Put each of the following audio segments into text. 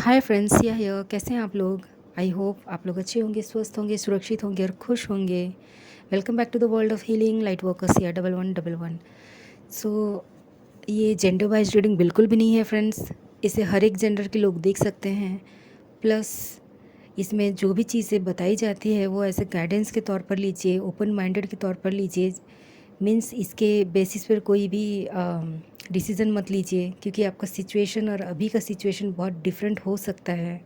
Hi friends, या here कैसे हैं आप लोग। आई होप आप लोग अच्छे होंगे, स्वस्थ होंगे, सुरक्षित होंगे और खुश होंगे। Welcome back to the world of healing light workers या 1111। सो ये जेंडर वाइज रीडिंग बिल्कुल भी नहीं है फ्रेंड्स। इसे हर एक जेंडर के लोग देख सकते हैं। प्लस इसमें जो भी चीज़ें बताई जाती है वो ऐसे गाइडेंस के तौर पर लीजिए, ओपन माइंडेड के तौर पर लीजिए। मीन्स इसके बेसिस पर कोई भी डिसीज़न मत लीजिए, क्योंकि आपका सिचुएशन और अभी का सिचुएशन बहुत डिफरेंट हो सकता है।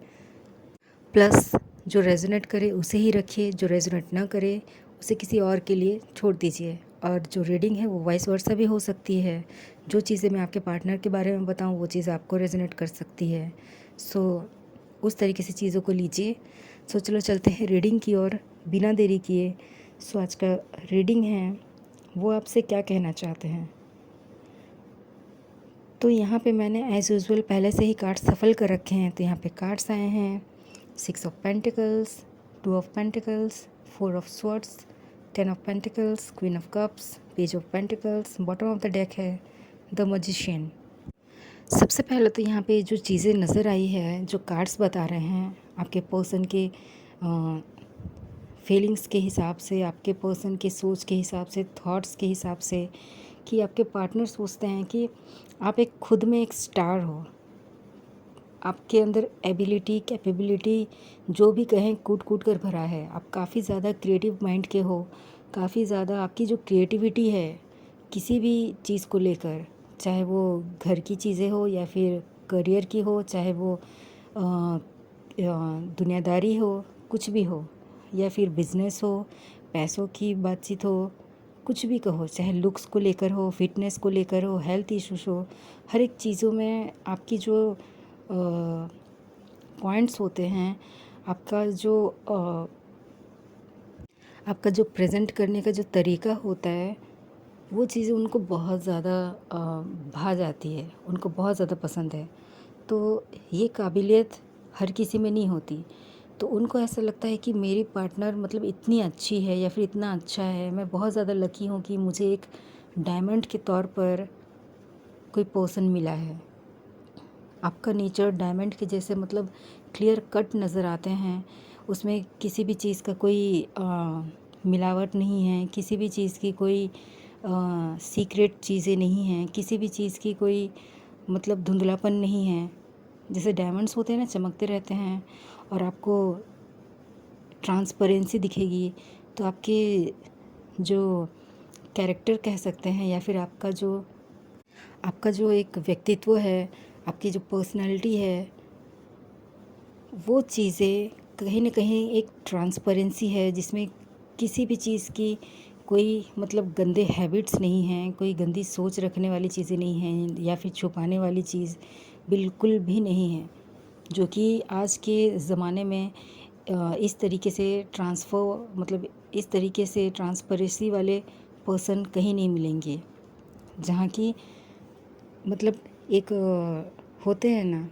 प्लस जो रेजोनेट करे उसे ही रखिए, जो रेजोनेट ना करे उसे किसी और के लिए छोड़ दीजिए। और जो रीडिंग है वो वाइस वर्सा भी हो सकती है। जो चीज़ें मैं आपके पार्टनर के बारे में बताऊँ वो चीज़ आपको रेजोनेट कर सकती है। सो उस तरीके से चीज़ों को लीजिए। सो चलो चलते हैं रीडिंग की ओर बिना देरी किए। सो आज का रीडिंग है वो आपसे क्या कहना चाहते हैं। तो यहाँ पे मैंने एज़ यूजुअल पहले से ही कार्ड्स सफल कर रखे हैं। तो यहाँ पे कार्ड्स आए हैं 6 of pentacles, 2 of pentacles, 4 of swords, 10 of pentacles, queen of cups, page of pentacles. Bottom of the deck है द मैजिशियन। सबसे पहले तो यहाँ पे जो चीज़ें नज़र आई है, जो कार्ड्स बता रहे हैं आपके पर्सन के फीलिंग्स के हिसाब से, आपके पर्सन के सोच के हिसाब से, थॉट्स के हिसाब से, कि आपके पार्टनर सोचते हैं कि आप एक खुद में एक स्टार हो। आपके अंदर एबिलिटी, कैपेबिलिटी जो भी कहें कूट कूट कर भरा है। आप काफ़ी ज़्यादा क्रिएटिव माइंड के हो। काफ़ी ज़्यादा आपकी जो क्रिएटिविटी है किसी भी चीज़ को लेकर, चाहे वो घर की चीज़ें हो या फिर करियर की हो, चाहे वो दुनियादारी हो, कुछ भी हो, या फिर बिजनेस हो, पैसों की बातचीत हो, कुछ भी कहो, चाहे लुक्स को लेकर हो, फिटनेस को लेकर हो, हेल्थ इश्यूज हो, हर एक चीज़ों में आपकी जो पॉइंट्स होते हैं, आपका जो प्रेजेंट करने का जो तरीका होता है, वो चीज़ें उनको बहुत ज़्यादा भा जाती है, उनको बहुत ज़्यादा पसंद है। तो ये काबिलियत हर किसी में नहीं होती। तो उनको ऐसा लगता है कि मेरी पार्टनर मतलब इतनी अच्छी है या फिर इतना अच्छा है, मैं बहुत ज़्यादा लकी हूँ कि मुझे एक डायमंड के तौर पर कोई पर्सन मिला है। आपका नेचर डायमंड के जैसे मतलब क्लियर कट नज़र आते हैं। उसमें किसी भी चीज़ का कोई मिलावट नहीं है, किसी भी चीज़ की कोई सीक्रेट चीज़ें नहीं हैं, किसी भी चीज़ की कोई मतलब धुंधलापन नहीं है। जैसे डायमंड्स होते हैं ना, चमकते रहते हैं और आपको ट्रांसपेरेंसी दिखेगी। तो आपके जो कैरेक्टर कह सकते हैं या फिर आपका जो एक व्यक्तित्व है, आपकी जो पर्सनालिटी है, वो चीज़ें कहीं ना कहीं एक ट्रांसपेरेंसी है, जिसमें किसी भी चीज़ की कोई मतलब गंदे हैबिट्स नहीं हैं, कोई गंदी सोच रखने वाली चीज़ें नहीं हैं, या फिर छुपाने वाली चीज़ बिल्कुल भी नहीं है। जो कि आज के ज़माने में इस तरीके से इस तरीके से ट्रांसपेरेंसी वाले पर्सन कहीं नहीं मिलेंगे। जहाँ की मतलब एक होते हैं ना,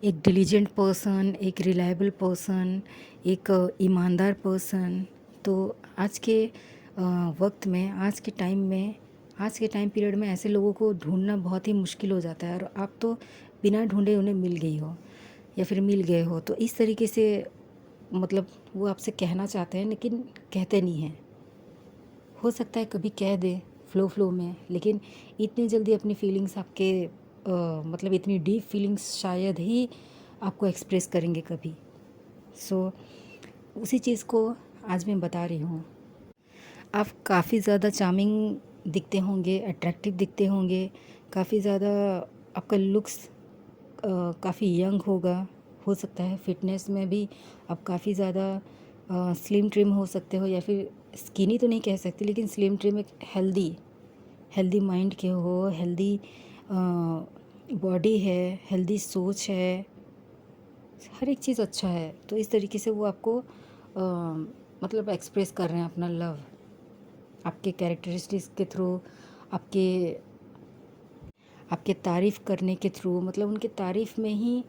एक डिलीजेंट पर्सन, एक रिलायबल पर्सन, एक ईमानदार पर्सन। तो आज के वक्त में, आज के टाइम पीरियड में ऐसे लोगों को ढूंढना बहुत ही मुश्किल हो जाता है। और आप तो बिना ढूंढे उन्हें मिल गई हो या फिर मिल गए हो। तो इस तरीके से मतलब वो आपसे कहना चाहते हैं लेकिन कहते नहीं हैं। हो सकता है कभी कह दे फ्लो में, लेकिन इतनी जल्दी अपनी फीलिंग्स आपके मतलब इतनी डीप फीलिंग्स शायद ही आपको एक्सप्रेस करेंगे कभी। सो उसी चीज़ को आज मैं बता रही हूँ। आप काफ़ी ज़्यादा चार्मिंग दिखते होंगे, अट्रैक्टिव दिखते होंगे, काफ़ी ज़्यादा आपका लुक्स काफ़ी यंग होगा। हो सकता है फिटनेस में भी आप काफ़ी ज़्यादा स्लिम ट्रिम हो सकते हो, या फिर स्किनी तो नहीं कह सकते, लेकिन स्लिम ट्रिम, एक हेल्दी माइंड के हो, हेल्दी बॉडी है, हेल्दी सोच है, हर एक चीज़ अच्छा है। तो इस तरीके से वो आपको मतलब एक्सप्रेस कर रहे हैं अपना लव आपके कैरेक्टरिस्टिक्स के थ्रू, आपके आपके तारीफ़ करने के थ्रू। मतलब उनके तारीफ़ में ही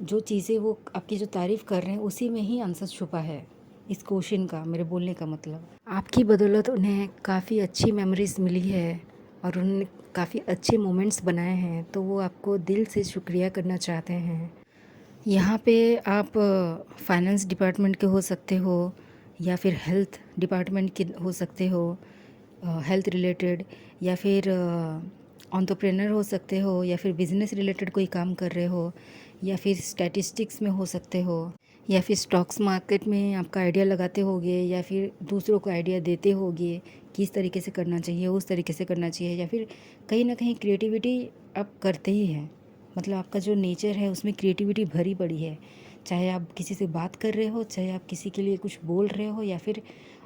जो चीज़ें वो आपकी जो तारीफ़ कर रहे हैं उसी में ही आंसर छुपा है इस क्वेश्चन का, मेरे बोलने का मतलब। आपकी बदौलत उन्हें काफ़ी अच्छी मेमोरीज़ मिली है और उन्होंने काफ़ी अच्छे मोमेंट्स बनाए हैं। तो वो आपको दिल से शुक्रिया करना चाहते हैं। यहाँ पे आप फाइनेंस डिपार्टमेंट के हो सकते हो, या फिर हेल्थ डिपार्टमेंट के हो सकते हो, हेल्थ रिलेटेड, या फिर एंटरप्रेन्योर हो सकते हो, या फिर बिजनेस रिलेटेड कोई काम कर रहे हो, या फिर स्टैटिस्टिक्स में हो सकते हो, या फिर स्टॉक्स मार्केट में आपका आइडिया लगाते होगे, या फिर दूसरों को आइडिया देते होगे किस तरीके से करना चाहिए, उस तरीके से करना चाहिए, या फिर कहीं ना कहीं क्रिएटिविटी आप करते ही हैं। मतलब आपका जो नेचर है उसमें क्रिएटिविटी भरी पड़ी है, चाहे आप किसी से बात कर रहे हो, चाहे आप किसी के लिए कुछ बोल रहे हो, या फिर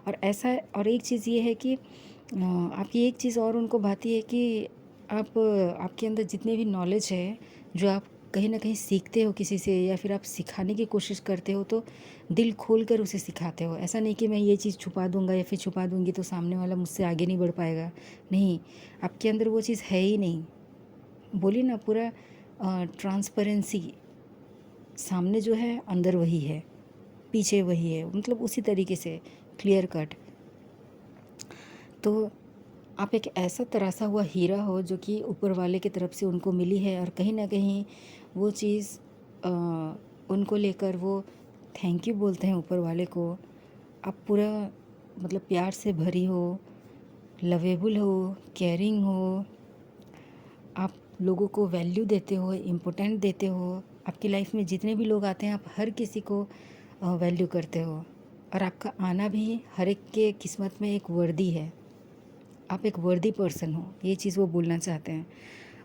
और ऐसा। और एक चीज़ ये है कि आपकी एक चीज़ और उनको भाती है कि आप आपके अंदर जितने भी नॉलेज है जो आप कहीं ना कहीं सीखते हो किसी से, या फिर आप सिखाने की कोशिश करते हो, तो दिल खोल कर उसे सिखाते हो। ऐसा नहीं कि मैं ये चीज़ छुपा दूंगा या फिर छुपा दूंगी तो सामने वाला मुझसे आगे नहीं बढ़ पाएगा। नहीं, आपके अंदर वो चीज़ है ही नहीं। बोली ना, पूरा ट्रांसपेरेंसी, सामने जो है अंदर वही है, पीछे वही है, मतलब उसी तरीके से क्लियर कट। तो आप एक ऐसा तरासा हुआ हीरा हो जो कि ऊपर वाले की तरफ से उनको मिली है, और कहीं ना कहीं वो चीज़ उनको लेकर वो थैंक यू बोलते हैं ऊपर वाले को। आप पूरा मतलब प्यार से भरी हो, लवेबल हो, केयरिंग हो, आप लोगों को वैल्यू देते हो, इम्पोर्टेंट देते हो। आपकी लाइफ में जितने भी लोग आते हैं आप हर किसी को वैल्यू करते हो, और आपका आना भी हर एक के किस्मत में एक वर्दी है। आप एक वर्दी पर्सन हो, ये चीज़ वो बोलना चाहते हैं।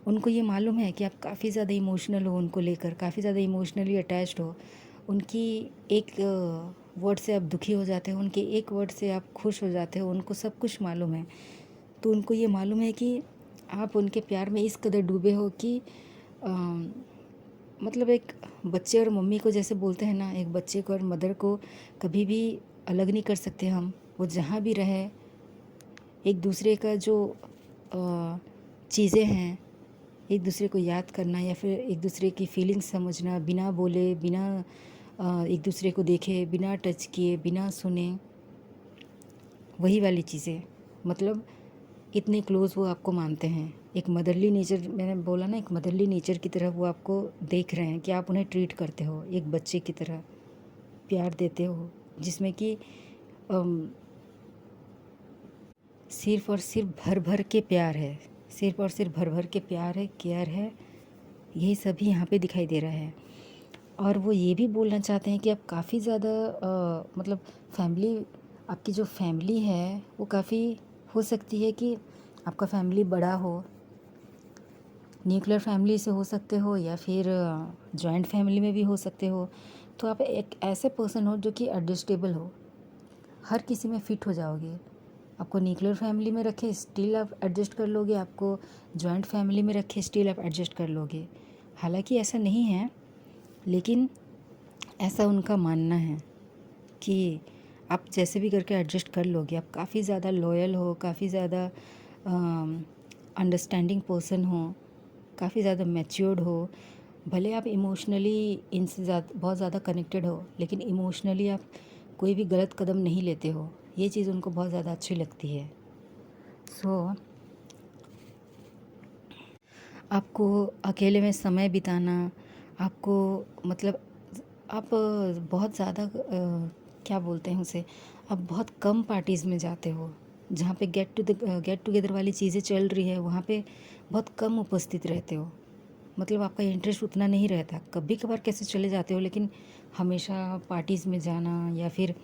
उनको ये मालूम है कि आप काफ़ी ज़्यादा इमोशनल हो, उनको लेकर काफ़ी ज़्यादा इमोशनली अटैच्ड हो। उनकी एक वर्ड से आप दुखी हो जाते हो, उनके एक वर्ड से आप खुश हो जाते हो, उनको सब कुछ मालूम है। तो उनको ये मालूम है कि आप उनके प्यार में इस कदर डूबे हो कि मतलब एक बच्चे और मम्मी को जैसे बोलते हैं ना, एक बच्चे को और मदर को कभी भी अलग नहीं कर सकते हम। वो जहाँ भी रहे, एक दूसरे का जो चीज़ें हैं, एक दूसरे को याद करना, या फिर एक दूसरे की फीलिंग्स समझना, बिना बोले, बिना एक दूसरे को देखे, बिना टच किए, बिना सुने, वही वाली चीज़ें। मतलब इतने क्लोज़ वो आपको मानते हैं। एक मदरली नेचर, मैंने बोला ना, एक मदरली नेचर की तरह वो आपको देख रहे हैं कि आप उन्हें ट्रीट करते हो, एक बच्चे की तरह प्यार देते हो, जिसमें कि सिर्फ़ और सिर्फ भर भर के प्यार है, सिर्फ़ और सिर्फ भर भर के प्यार है, केयर है। यही सभी यहाँ पे दिखाई दे रहा है। और वो ये भी बोलना चाहते हैं कि आप काफ़ी ज़्यादा मतलब फैमिली, आपकी जो फैमिली है वो काफ़ी, हो सकती है कि आपका फैमिली बड़ा हो, न्यूक्लियर फैमिली से हो सकते हो, या फिर जॉइंट फैमिली में भी हो सकते हो। तो आप एक ऐसे पर्सन हो जो कि एडजस्टेबल हो, हर किसी में फ़िट हो जाओगे। आपको न्यूक्लियर फैमिली में रखे स्टिल आप एडजस्ट कर लोगे, आपको जॉइंट फैमिली में रखे स्टिल आप एडजस्ट कर लोगे। हालांकि ऐसा नहीं है, लेकिन ऐसा उनका मानना है कि आप जैसे भी करके एडजस्ट कर लोगे। आप काफ़ी ज़्यादा लॉयल हो, काफ़ी ज़्यादा अंडरस्टैंडिंग पर्सन हो, काफ़ी ज़्यादा मैच्योर्ड हो। भले आप इमोशनली इनसे बहुत ज़्यादा कनेक्टेड हो, लेकिन इमोशनली आप कोई भी गलत कदम नहीं लेते हो। ये चीज़ उनको बहुत ज़्यादा अच्छी लगती है। सो आपको अकेले में समय बिताना, आपको मतलब आप बहुत ज़्यादा क्या बोलते हैं उसे, आप बहुत कम पार्टीज़ में जाते हो, जहाँ पे गेट टुगेदर वाली चीज़ें चल रही है वहाँ पे बहुत कम उपस्थित रहते हो। मतलब आपका इंटरेस्ट उतना नहीं रहता, कभी कभार कैसे चले जाते हो, लेकिन हमेशा पार्टीज़ में जाना या फिर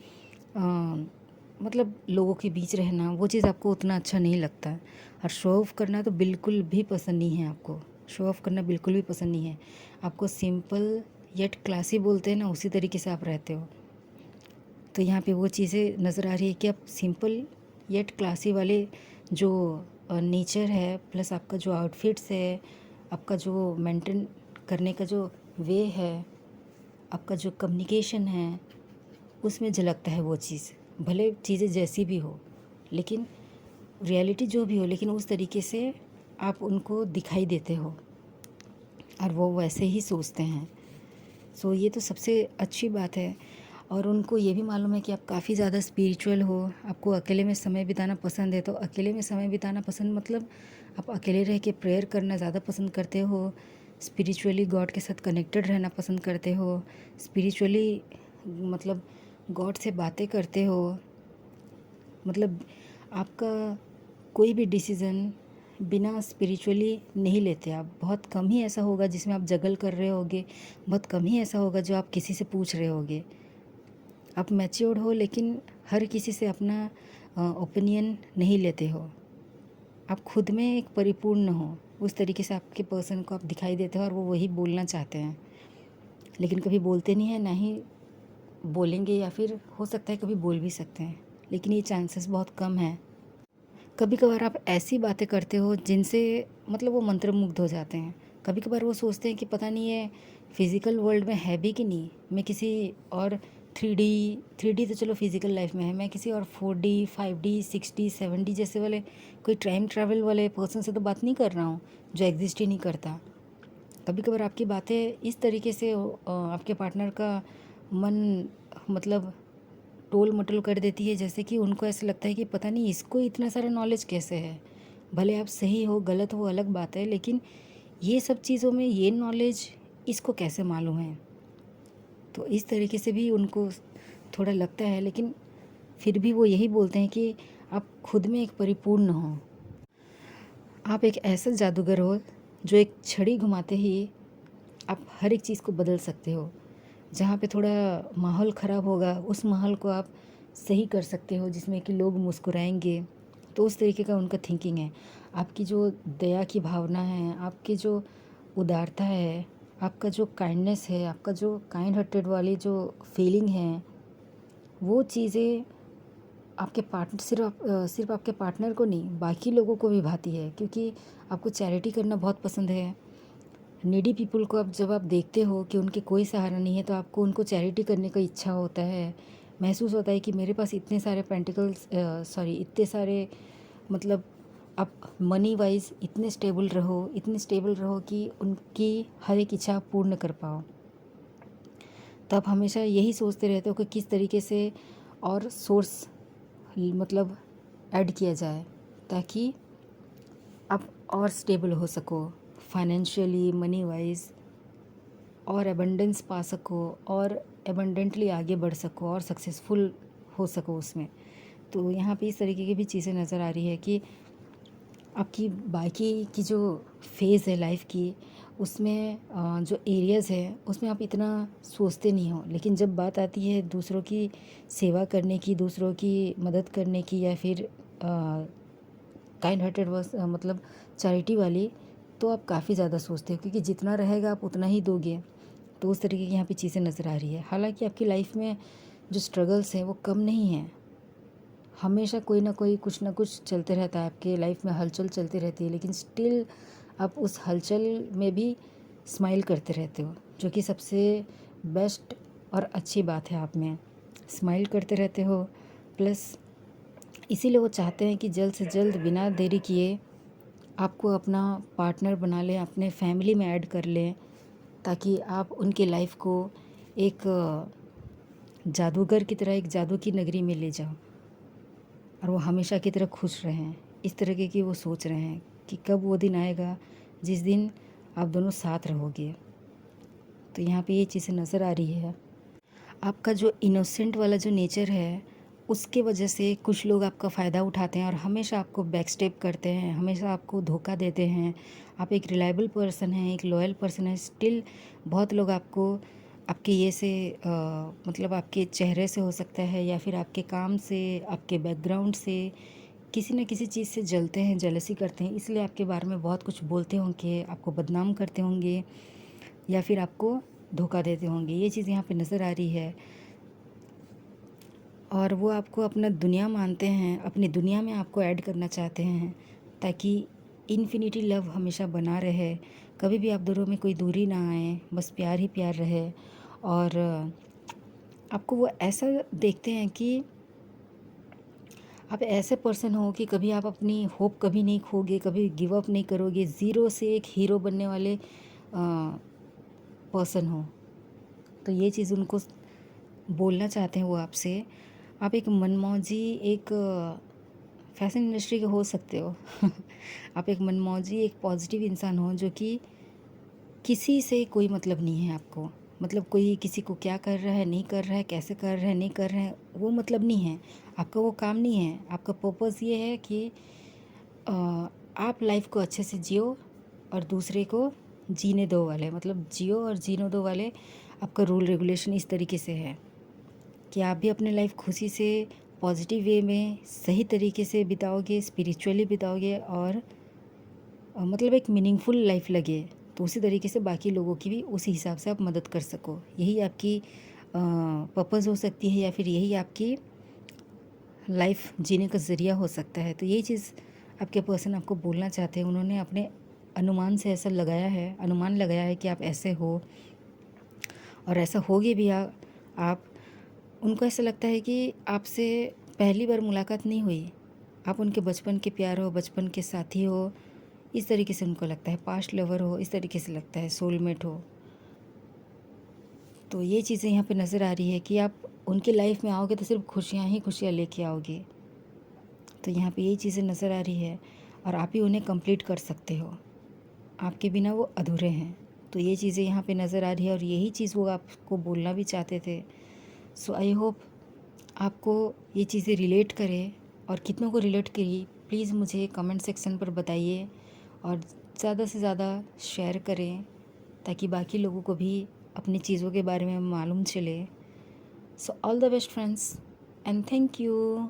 मतलब लोगों के बीच रहना, वो चीज़ आपको उतना अच्छा नहीं लगता। और शो ऑफ़ करना तो बिल्कुल भी पसंद नहीं है आपको, शो ऑफ़ करना बिल्कुल भी पसंद नहीं है आपको। सिंपल येट क्लासी बोलते हैं ना, उसी तरीके से आप रहते हो। तो यहाँ पे वो चीज़ें नज़र आ रही है कि आप सिंपल येट क्लासी वाले जो नेचर है, प्लस आपका जो आउटफिट्स है, आपका जो मेंटेन करने का जो वे है, आपका जो कम्युनिकेशन है, उसमें झलकता है वो चीज़। भले चीज़ें जैसी भी हो, लेकिन रियलिटी जो भी हो, लेकिन उस तरीके से आप उनको दिखाई देते हो और वो वैसे ही सोचते हैं। सो ये तो सबसे अच्छी बात है। और उनको ये भी मालूम है कि आप काफ़ी ज़्यादा स्पिरिचुअल हो, आपको अकेले में समय बिताना पसंद है। तो अकेले में समय बिताना पसंद मतलब आप अकेले रह के प्रेयर करना ज़्यादा पसंद करते हो, स्पिरिचुअली गॉड के साथ कनेक्टेड रहना पसंद करते हो, स्पिरिचुअली मतलब गॉड से बातें करते हो, मतलब आपका कोई भी डिसीज़न बिना स्पिरिचुअली नहीं लेते आप। बहुत कम ही ऐसा होगा जिसमें आप जगल कर रहे होगे, बहुत कम ही ऐसा होगा जो आप किसी से पूछ रहे होगे। आप मैच्योर्ड हो लेकिन हर किसी से अपना ओपिनियन नहीं लेते हो। आप खुद में एक परिपूर्ण हो, उस तरीके से आपके पर्सन को आप दिखाई देते हो और वो वही बोलना चाहते हैं, लेकिन कभी बोलते नहीं हैं, ना ही बोलेंगे, या फिर हो सकता है कभी बोल भी सकते हैं, लेकिन ये चांसेस बहुत कम हैं। कभी कभार आप ऐसी बातें करते हो जिनसे मतलब वो मंत्रमुग्ध हो जाते हैं। कभी कभार वो सोचते हैं कि पता नहीं है फिज़िकल वर्ल्ड में है भी कि नहीं, मैं किसी और थ्री डी तो चलो फिज़िकल लाइफ में है, मैं किसी और 4D 5D 6D 7D जैसे वाले कोई टाइम ट्रैवल वाले पर्सन से तो बात नहीं कर रहा हूँ जो एग्जिस्ट ही नहीं करता। कभी कभार आपकी बातें इस तरीके से आपके पार्टनर का मन मतलब टोल मटोल कर देती है, जैसे कि उनको ऐसा लगता है कि पता नहीं इसको इतना सारा नॉलेज कैसे है। भले आप सही हो गलत हो अलग बात है, लेकिन ये सब चीज़ों में ये नॉलेज इसको कैसे मालूम है। तो इस तरीके से भी उनको थोड़ा लगता है, लेकिन फिर भी वो यही बोलते हैं कि आप खुद में एक परिपूर्ण हो। आप एक ऐसा जादूगर हो जो एक छड़ी घुमाते ही आप हर एक चीज़ को बदल सकते हो। जहाँ पे थोड़ा माहौल ख़राब होगा उस माहौल को आप सही कर सकते हो, जिसमें कि लोग मुस्कुराएंगे। तो उस तरीके का उनका थिंकिंग है। आपकी जो दया की भावना है, आपकी जो उदारता है, आपका जो काइंडनेस है, आपका जो काइंड हार्टेड वाली जो फीलिंग है, वो चीज़ें आपके पार्टनर सिर्फ आपके पार्टनर को नहीं बाकी लोगों को भी भाती है, क्योंकि आपको चैरिटी करना बहुत पसंद है। नीडी पीपल को आप जब आप देखते हो कि उनके कोई सहारा नहीं है, तो आपको उनको चैरिटी करने का इच्छा होता है। महसूस होता है कि मेरे पास इतने सारे पेंटिकल्स इतने सारे मतलब आप मनी वाइज इतने स्टेबल रहो कि उनकी हर एक इच्छा आप पूर्ण कर पाओ। तो आप हमेशा यही सोचते रहते हो कि किस तरीके से और सोर्स मतलब ऐड किया जाए, ताकि आप और स्टेबल हो सको फाइनेंशियली, मनी वाइज, और एबंडेंस पा सको, और एबंडेंटली आगे बढ़ सको, और सक्सेसफुल हो सको उसमें। तो यहाँ पे इस तरीके की भी चीज़ें नज़र आ रही है कि आपकी बाकी की जो फेज़ है लाइफ की, उसमें जो एरियाज़ है उसमें आप इतना सोचते नहीं हो, लेकिन जब बात आती है दूसरों की सेवा करने की, दूसरों की मदद करने की, या फिर काइंड हार्टेड मतलब चैरिटी वाली, तो आप काफ़ी ज़्यादा सोचते हो, क्योंकि जितना रहेगा आप उतना ही दोगे। तो उस तरीके की यहाँ पे चीज़ें नज़र आ रही है। हालांकि आपकी लाइफ में जो स्ट्रगल्स हैं वो कम नहीं हैं, हमेशा कोई ना कोई कुछ ना कुछ चलते रहता है, आपके लाइफ में हलचल चलती रहती है, लेकिन स्टिल आप उस हलचल में भी स्माइल करते रहते हो, जो कि सबसे बेस्ट और अच्छी बात है। आप में स्माइल करते रहते हो, प्लस इसीलिए वो चाहते हैं कि जल्द से जल्द बिना देरी किए आपको अपना पार्टनर बना लें, अपने फैमिली में ऐड कर लें, ताकि आप उनकी लाइफ को एक जादूगर की तरह एक जादू की नगरी में ले जाओ, और वो हमेशा की तरह खुश रहें। इस तरीके की वो सोच रहे हैं कि कब वो दिन आएगा जिस दिन आप दोनों साथ रहोगे। तो यहाँ पे ये चीज़ें नज़र आ रही है। आपका जो इनोसेंट वाला जो नेचर है, उसके वजह से कुछ लोग आपका फ़ायदा उठाते हैं और हमेशा आपको बैक स्टेप करते हैं, हमेशा आपको धोखा देते हैं। आप एक रिलायबल पर्सन हैं, एक लॉयल पर्सन है, स्टिल बहुत लोग आपको आपके ये से मतलब आपके चेहरे से हो सकता है, या फिर आपके काम से, आपके बैकग्राउंड से किसी न किसी चीज़ से जलते हैं, जेलसी करते हैं, इसलिए आपके बारे में बहुत कुछ बोलते होंगे, आपको बदनाम करते होंगे, या फिर आपको धोखा देते होंगे। ये चीज़ यहाँ पे नज़र आ रही है। और वो आपको अपना दुनिया मानते हैं, अपनी दुनिया में आपको ऐड करना चाहते हैं, ताकि इन्फिनिटी लव हमेशा बना रहे, कभी भी आप दोनों में कोई दूरी ना आए, बस प्यार ही प्यार रहे। और आपको वो ऐसा देखते हैं कि आप ऐसे पर्सन हो कि कभी आप अपनी होप कभी नहीं खोगे, कभी गिव अप नहीं करोगे, ज़ीरो से एक हीरो बनने वाले पर्सन हो। तो ये चीज़ उनको बोलना चाहते हैं वो आपसे। आप एक मनमौजी, एक फैशन इंडस्ट्री के हो सकते हो आप एक मनमौजी, एक पॉजिटिव इंसान हो, जो कि किसी से कोई मतलब नहीं है आपको। मतलब कोई किसी को क्या कर रहा है, नहीं कर रहा है, कैसे कर रहा है, नहीं कर रहे हैं, वो मतलब नहीं है। आपका वो काम नहीं है। आपका पर्पस ये है कि अ, आप लाइफ को अच्छे से जियो और दूसरे को जीने दो वाले, मतलब जियो और जीने दो वाले आपका रूल रेगुलेशन इस तरीके से है कि आप भी अपने लाइफ खुशी से पॉजिटिव वे में सही तरीके से बिताओगे, स्पिरिचुअली बिताओगे और मतलब एक मीनिंगफुल लाइफ लगे। तो उसी तरीके से बाकी लोगों की भी उसी हिसाब से आप मदद कर सको। यही आपकी पर्पज़ हो सकती है या फिर यही आपकी लाइफ जीने का ज़रिया हो सकता है। तो यही चीज़ आपके पर्सन आपको बोलना चाहते हैं। उन्होंने अपने अनुमान से ऐसा लगाया है, अनुमान लगाया है कि आप ऐसे हो और ऐसा होगे भी। आप उनको ऐसा लगता है कि आपसे पहली बार मुलाकात नहीं हुई, आप उनके बचपन के प्यार हो, बचपन के साथी हो, इस तरीके से उनको लगता है। पास्ट लवर हो, इस तरीके से लगता है, सोलमेट हो। तो ये चीज़ें यहाँ पे नज़र आ रही है कि आप उनकी लाइफ में आओगे तो सिर्फ खुशियाँ ही खुशियाँ लेके आओगे। तो यहाँ पे यही चीज़ें नज़र आ रही है और आप ही उन्हें कंप्लीट कर सकते हो। आपके बिना वो अधूरे हैं। तो ये चीज़ें यहाँ पे नज़र आ रही है और यही चीज़ वो आपको बोलना भी चाहते थे। सो आई होप आपको ये चीज़ें रिलेट करें और कितनों को रिलेट करी प्लीज़ मुझे कमेंट सेक्शन पर बताइए और ज़्यादा से ज़्यादा शेयर करें ताकि बाकी लोगों को भी अपनी चीज़ों के बारे में मालूम चले। So all the best friends and thank you.